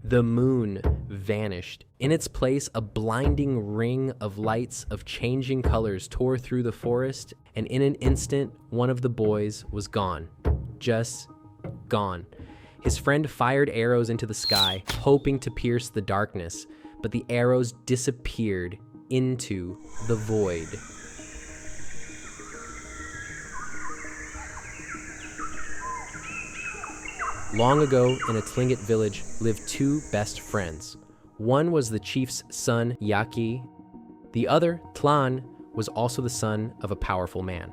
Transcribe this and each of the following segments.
The moon vanished. In its place, a blinding ring of lights of changing colors tore through the forest, and in an instant, one of the boys was gone. Just gone. His friend fired arrows into the sky, hoping to pierce the darkness, but the arrows disappeared into the void. Long ago, in a Tlingit village, lived two best friends. One was the chief's son, Yaki. The other, Tlan, was also the son of a powerful man.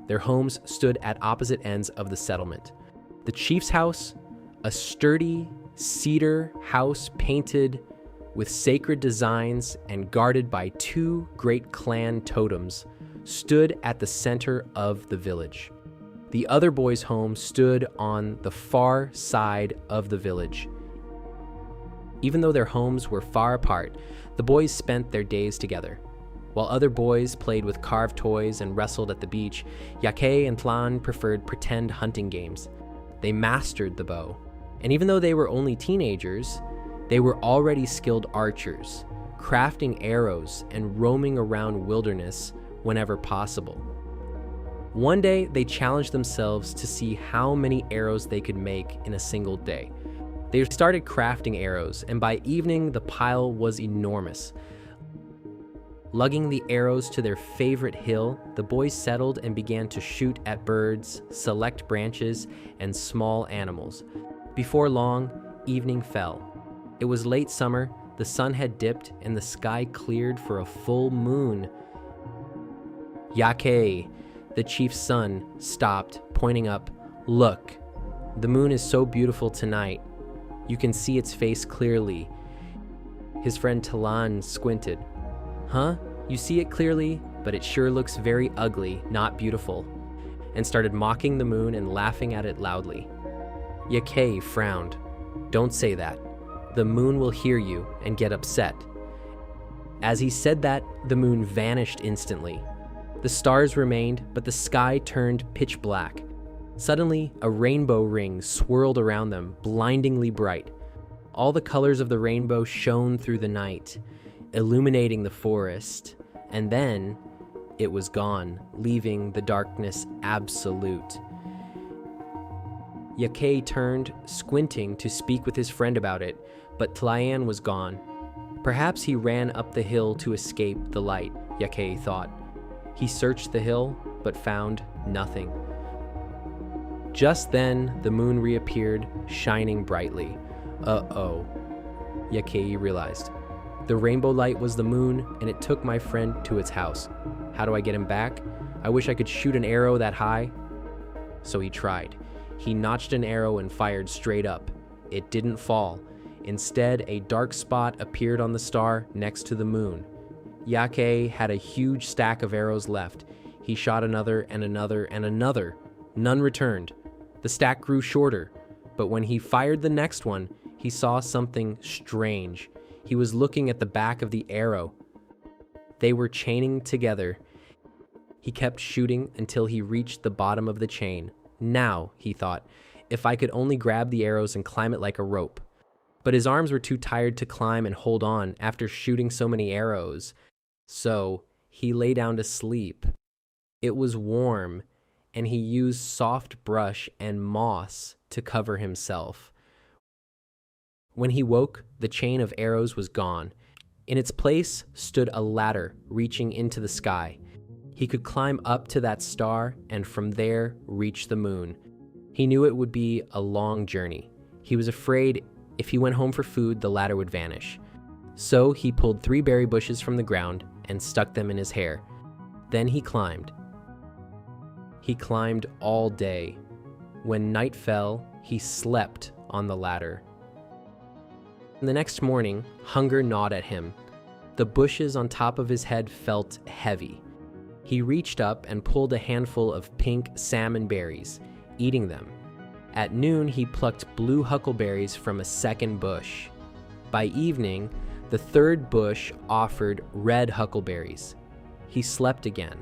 Their homes stood at opposite ends of the settlement. The chief's house, a sturdy cedar house painted with sacred designs and guarded by two great clan totems, stood at the center of the village. The other boy's home stood on the far side of the village. Even though their homes were far apart, the boys spent their days together. While other boys played with carved toys and wrestled at the beach, Yake and Tlan preferred pretend hunting games. They mastered the bow, and even though they were only teenagers, they were already skilled archers, crafting arrows and roaming around wilderness whenever possible. One day, they challenged themselves to see how many arrows they could make in a single day. They started crafting arrows, and by evening, the pile was enormous. Lugging the arrows to their favorite hill, the boys settled and began to shoot at birds, select branches, and small animals. Before long, evening fell. It was late summer, the sun had dipped, and the sky cleared for a full moon. Yake, the chief's son, stopped, pointing up. "Look, the moon is so beautiful tonight. You can see its face clearly." His friend Tlan squinted. "Huh? You see it clearly, but it sure looks very ugly, not beautiful," and started mocking the moon and laughing at it loudly. Yake frowned. "Don't say that. The moon will hear you and get upset." As he said that, the moon vanished instantly. The stars remained, but the sky turned pitch black. Suddenly, a rainbow ring swirled around them, blindingly bright. All the colors of the rainbow shone through the night, illuminating the forest, and then it was gone, leaving the darkness absolute. Yake turned, squinting, to speak with his friend about it, but Tlan was gone. Perhaps he ran up the hill to escape the light, Yake thought. He searched the hill, but found nothing. Just then, the moon reappeared, shining brightly. Uh-oh, Yake realized. The rainbow light was the moon, and it took my friend to its house. How do I get him back? I wish I could shoot an arrow that high. So he tried. He notched an arrow and fired straight up. It didn't fall. Instead, a dark spot appeared on the star next to the moon. Yake had a huge stack of arrows left. He shot another and another and another. None returned. The stack grew shorter, but when he fired the next one, he saw something strange. He was looking at the back of the arrow. They were chaining together. He kept shooting until he reached the bottom of the chain. Now, he thought, if I could only grab the arrows and climb it like a rope. But his arms were too tired to climb and hold on after shooting so many arrows. So he lay down to sleep. It was warm, and he used soft brush and moss to cover himself. When he woke, the chain of arrows was gone. In its place stood a ladder reaching into the sky. He could climb up to that star and from there reach the moon. He knew it would be a long journey. He was afraid if he went home for food, the ladder would vanish. So he pulled 3 berry bushes from the ground and stuck them in his hair. Then he climbed. He climbed all day. When night fell, he slept on the ladder. The next morning, hunger gnawed at him. The bushes on top of his head felt heavy. He reached up and pulled a handful of pink salmon berries, eating them. At noon, he plucked blue huckleberries from a second bush. By evening, the third bush offered red huckleberries. He slept again.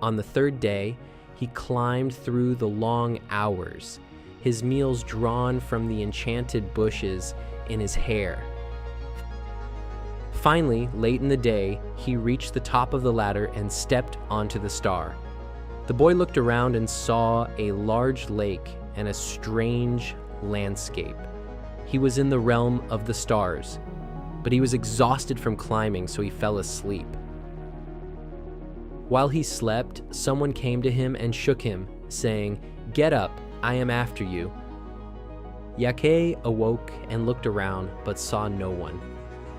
On the third day, he climbed through the long hours, his meals drawn from the enchanted bushes, in his hair. Finally, late in the day, he reached the top of the ladder and stepped onto the star. The boy looked around and saw a large lake and a strange landscape. He was in the realm of the stars, but he was exhausted from climbing, so he fell asleep. While he slept, someone came to him and shook him, saying, "Get up, I am after you." Yake awoke and looked around, but saw no one.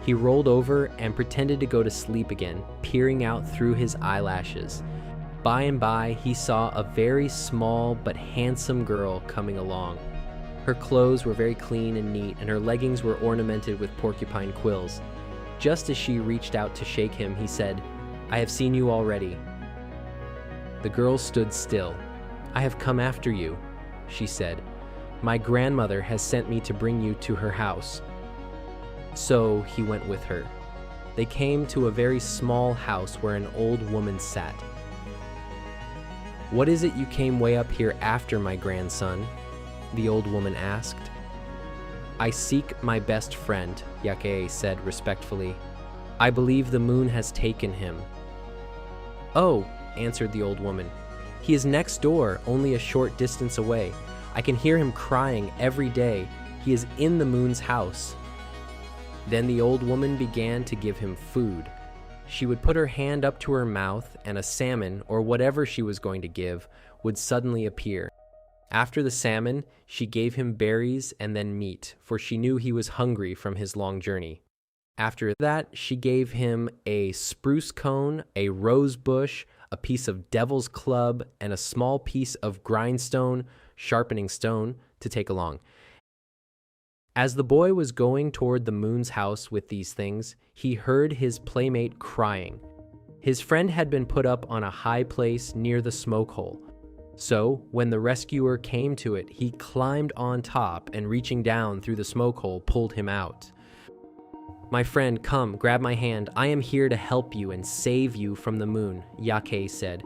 He rolled over and pretended to go to sleep again, peering out through his eyelashes. By and by, he saw a very small but handsome girl coming along. Her clothes were very clean and neat, and her leggings were ornamented with porcupine quills. Just as she reached out to shake him, he said, "I have seen you already." The girl stood still. "I have come after you," she said. "My grandmother has sent me to bring you to her house." So he went with her. They came to a very small house where an old woman sat. "What is it you came way up here after, my grandson?" the old woman asked. "I seek my best friend," Yake said respectfully. "I believe the moon has taken him." "Oh," answered the old woman. "He is next door, only a short distance away. I can hear him crying every day. He is in the moon's house." Then the old woman began to give him food. She would put her hand up to her mouth, and a salmon, or whatever she was going to give, would suddenly appear. After the salmon, she gave him berries and then meat, for she knew he was hungry from his long journey. After that, she gave him a spruce cone, a rose bush, a piece of devil's club, and a small piece of grindstone, sharpening stone, to take along. As the boy was going toward the moon's house with these things, he heard his playmate crying. His friend had been put up on a high place near the smoke hole. So, when the rescuer came to it, he climbed on top and, reaching down through the smoke hole, pulled him out. "My friend, come, grab my hand. I am here to help you and save you from the moon," Yake said.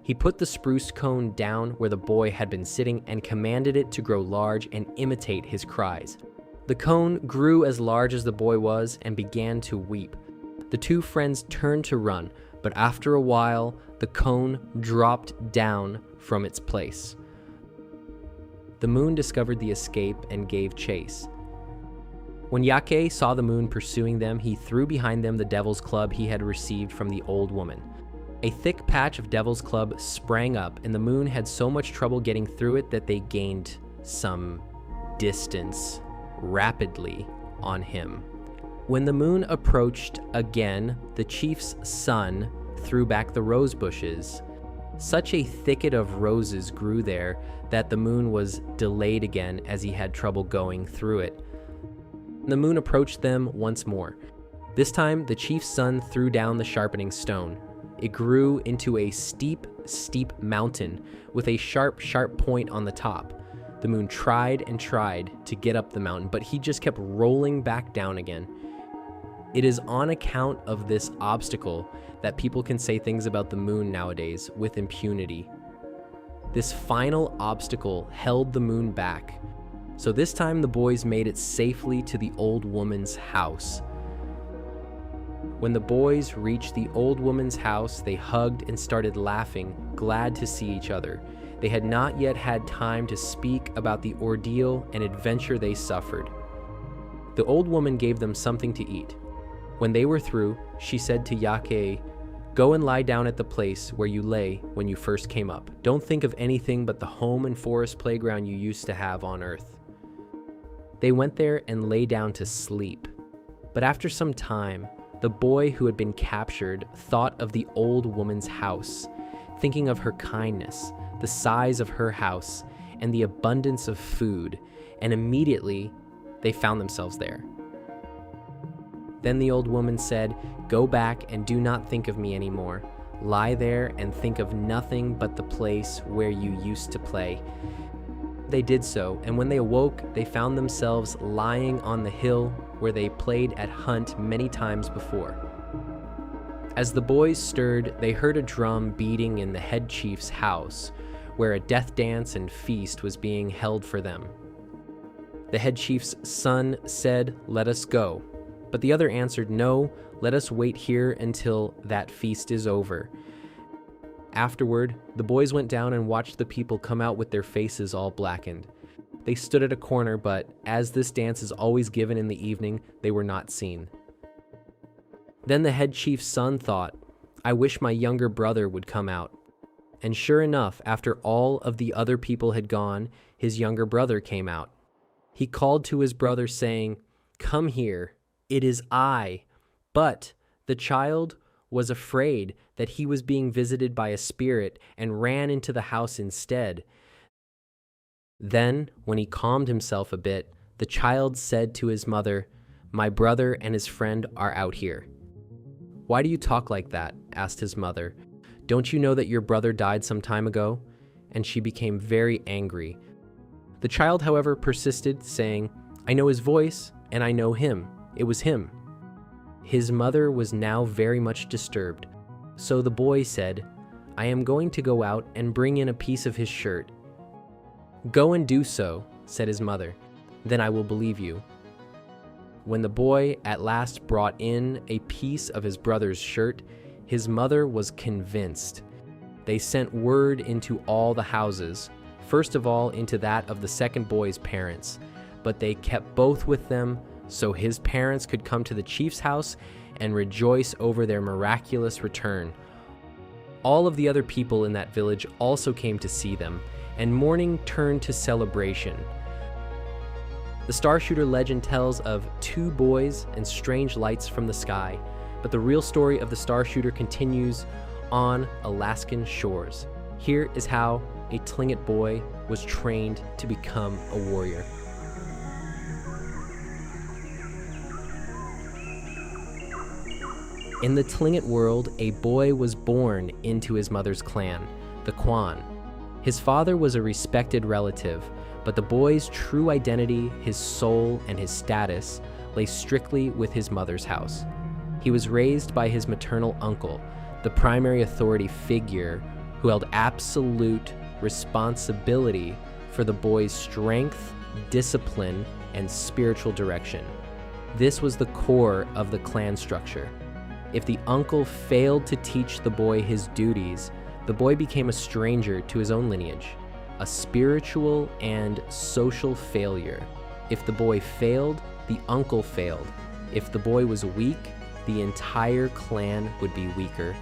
He put the spruce cone down where the boy had been sitting and commanded it to grow large and imitate his cries. The cone grew as large as the boy was and began to weep. The two friends turned to run, but after a while, the cone dropped down from its place. The moon discovered the escape and gave chase. When Yake saw the moon pursuing them, he threw behind them the devil's club he had received from the old woman. A thick patch of devil's club sprang up, and the moon had so much trouble getting through it that they gained some distance rapidly on him. When the moon approached again, the chief's son threw back the rose bushes. Such a thicket of roses grew there that the moon was delayed again as he had trouble going through it. The moon approached them once more. This time, the chief's son threw down the sharpening stone. It grew into a steep, steep mountain with a sharp, sharp point on the top. The moon tried and tried to get up the mountain, but he just kept rolling back down again. It is on account of this obstacle that people can say things about the moon nowadays with impunity. This final obstacle held the moon back. So this time the boys made it safely to the old woman's house. When the boys reached the old woman's house, they hugged and started laughing, glad to see each other. They had not yet had time to speak about the ordeal and adventure they suffered. The old woman gave them something to eat. When they were through, she said to Yake, "Go and lie down at the place where you lay when you first came up. Don't think of anything but the home and forest playground you used to have on Earth." They went there and lay down to sleep. But after some time, the boy who had been captured thought of the old woman's house, thinking of her kindness, the size of her house, and the abundance of food, and immediately they found themselves there. Then the old woman said, "Go back and do not think of me anymore. Lie there and think of nothing but the place where you used to play." They did so, and when they awoke, they found themselves lying on the hill where they played at hunt many times before. As the boys stirred, they heard a drum beating in the head chief's house, where a death dance and feast was being held for them. The head chief's son said, "Let us go." But the other answered, "No, let us wait here until that feast is over." Afterward, the boys went down and watched the people come out with their faces all blackened. They stood at a corner, but as this dance is always given in the evening, they were not seen. Then the head chief's son thought, "I wish my younger brother would come out." And sure enough, after all of the other people had gone, his younger brother came out. He called to his brother, saying, "Come here, it is I." But the child was afraid that he was being visited by a spirit and ran into the house instead. Then, when he calmed himself a bit, the child said to his mother, "My brother and his friend are out here." "Why do you talk like that?" asked his mother. "Don't you know that your brother died some time ago?" And she became very angry. The child, however, persisted, saying, "I know his voice, and I know him. It was him." His mother was now very much disturbed. So the boy said, "I am going to go out and bring in a piece of his shirt." "Go and do so," said his mother. "Then I will believe you." When the boy at last brought in a piece of his brother's shirt, his mother was convinced. They sent word into all the houses, first of all into that of the second boy's parents, but they kept both with them so his parents could come to the chief's house and rejoice over their miraculous return. All of the other people in that village also came to see them, and mourning turned to celebration. The Starshooter legend tells of two boys and strange lights from the sky, but the real story of the Starshooter continues on Alaskan shores. Here is how a Tlingit boy was trained to become a warrior. In the Tlingit world, a boy was born into his mother's clan, the Kwan. His father was a respected relative, but the boy's true identity, his soul, and his status lay strictly with his mother's house. He was raised by his maternal uncle, the primary authority figure who held absolute responsibility for the boy's strength, discipline, and spiritual direction. This was the core of the clan structure. If the uncle failed to teach the boy his duties, the boy became a stranger to his own lineage, a spiritual and social failure. If the boy failed, the uncle failed. If the boy was weak, the entire clan would be weaker.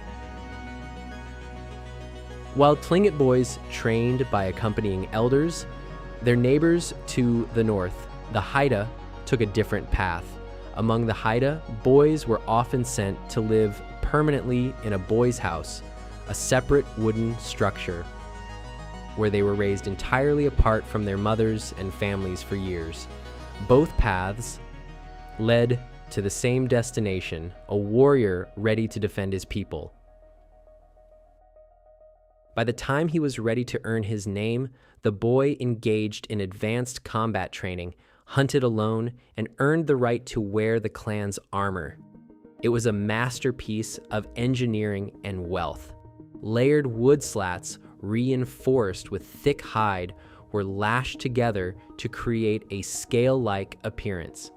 While Tlingit boys trained by accompanying elders, their neighbors to the north, the Haida, took a different path. Among the Haida, boys were often sent to live permanently in a boys' house, a separate wooden structure, where they were raised entirely apart from their mothers and families for years. Both paths led to the same destination, a warrior ready to defend his people. By the time he was ready to earn his name, the boy engaged in advanced combat training, hunted alone, and earned the right to wear the clan's armor. It was a masterpiece of engineering and wealth. Layered wood slats, reinforced with thick hide, were lashed together to create a scale-like appearance.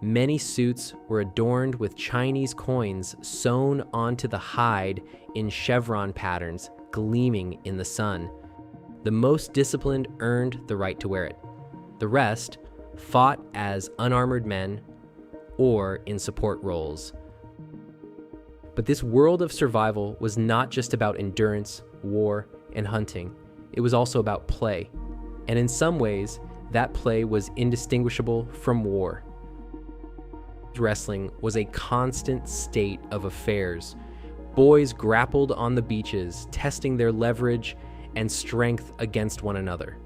Many suits were adorned with Chinese coins sewn onto the hide in chevron patterns, gleaming in the sun. The most disciplined earned the right to wear it. The rest fought as unarmored men or in support roles. But this world of survival was not just about endurance, war, and hunting. It was also about play. And in some ways, that play was indistinguishable from war. Wrestling was a constant state of affairs. Boys grappled on the beaches, testing their leverage and strength against one another.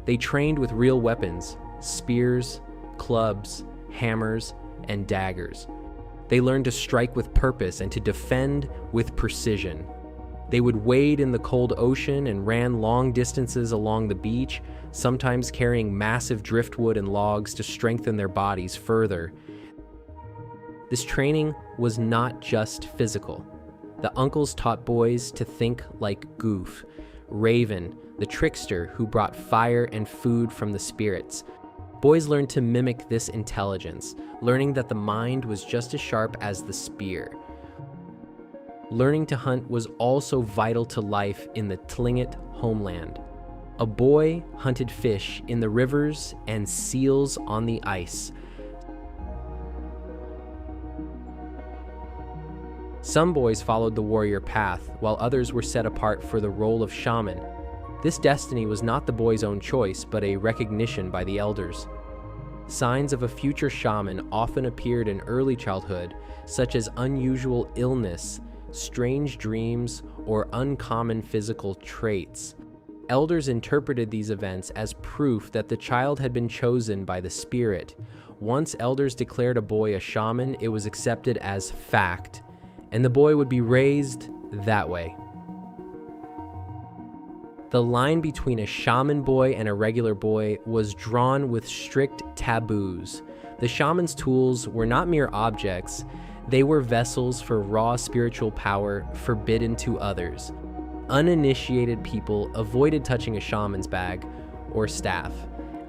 They trained with real weapons, spears, clubs, hammers, and daggers. They learned to strike with purpose and to defend with precision. They would wade in the cold ocean and ran long distances along the beach, sometimes carrying massive driftwood and logs to strengthen their bodies further. This training was not just physical. The uncles taught boys to think like Goof, Raven, the trickster who brought fire and food from the spirits. Boys learned to mimic this intelligence, learning that the mind was just as sharp as the spear. Learning to hunt was also vital to life in the Tlingit homeland. A boy hunted fish in the rivers and seals on the ice. Some boys followed the warrior path, while others were set apart for the role of shaman. This destiny was not the boy's own choice, but a recognition by the elders. Signs of a future shaman often appeared in early childhood, such as unusual illness, strange dreams, or uncommon physical traits. Elders interpreted these events as proof that the child had been chosen by the spirit. Once elders declared a boy a shaman, it was accepted as fact, and the boy would be raised that way. The line between a shaman boy and a regular boy was drawn with strict taboos. The shaman's tools were not mere objects, they were vessels for raw spiritual power forbidden to others. Uninitiated people avoided touching a shaman's bag or staff,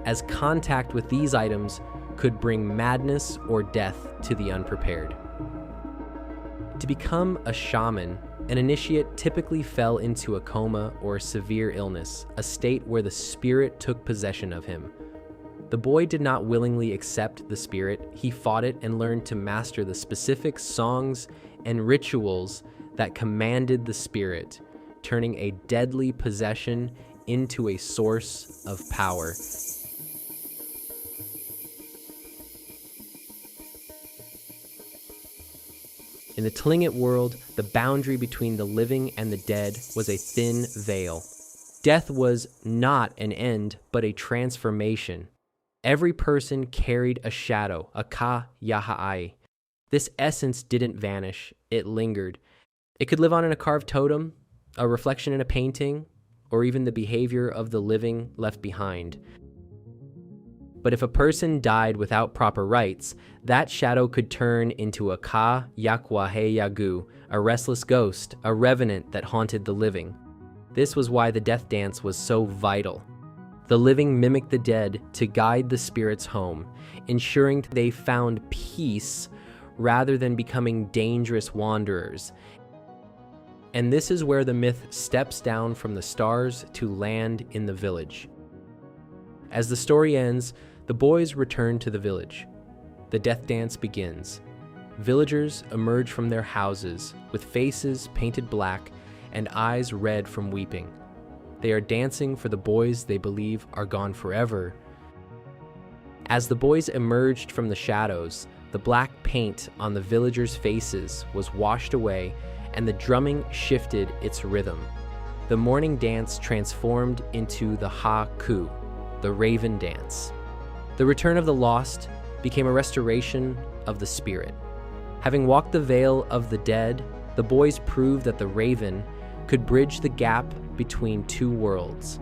as contact with these items could bring madness or death to the unprepared. To become a shaman, an initiate typically fell into a coma or severe illness, a state where the spirit took possession of him. The boy did not willingly accept the spirit, he fought it and learned to master the specific songs and rituals that commanded the spirit, turning a deadly possession into a source of power. In the Tlingit world, the boundary between the living and the dead was a thin veil. Death was not an end, but a transformation. Every person carried a shadow, a ka yaha'ai. This essence didn't vanish, it lingered. It could live on in a carved totem, a reflection in a painting, or even the behavior of the living left behind. But if a person died without proper rites, that shadow could turn into a ka yakwahe yagu, a restless ghost, a revenant that haunted the living. This was why the death dance was so vital. The living mimicked the dead to guide the spirits home, ensuring they found peace rather than becoming dangerous wanderers. And this is where the myth steps down from the stars to land in the village. As the story ends, the boys return to the village. The death dance begins. Villagers emerge from their houses with faces painted black and eyes red from weeping. They are dancing for the boys they believe are gone forever. As the boys emerged from the shadows, the black paint on the villagers' faces was washed away and the drumming shifted its rhythm. The morning dance transformed into the ha-ku, the raven dance. The return of the lost became a restoration of the spirit. Having walked the veil of the dead, the boys proved that the raven could bridge the gap between two worlds,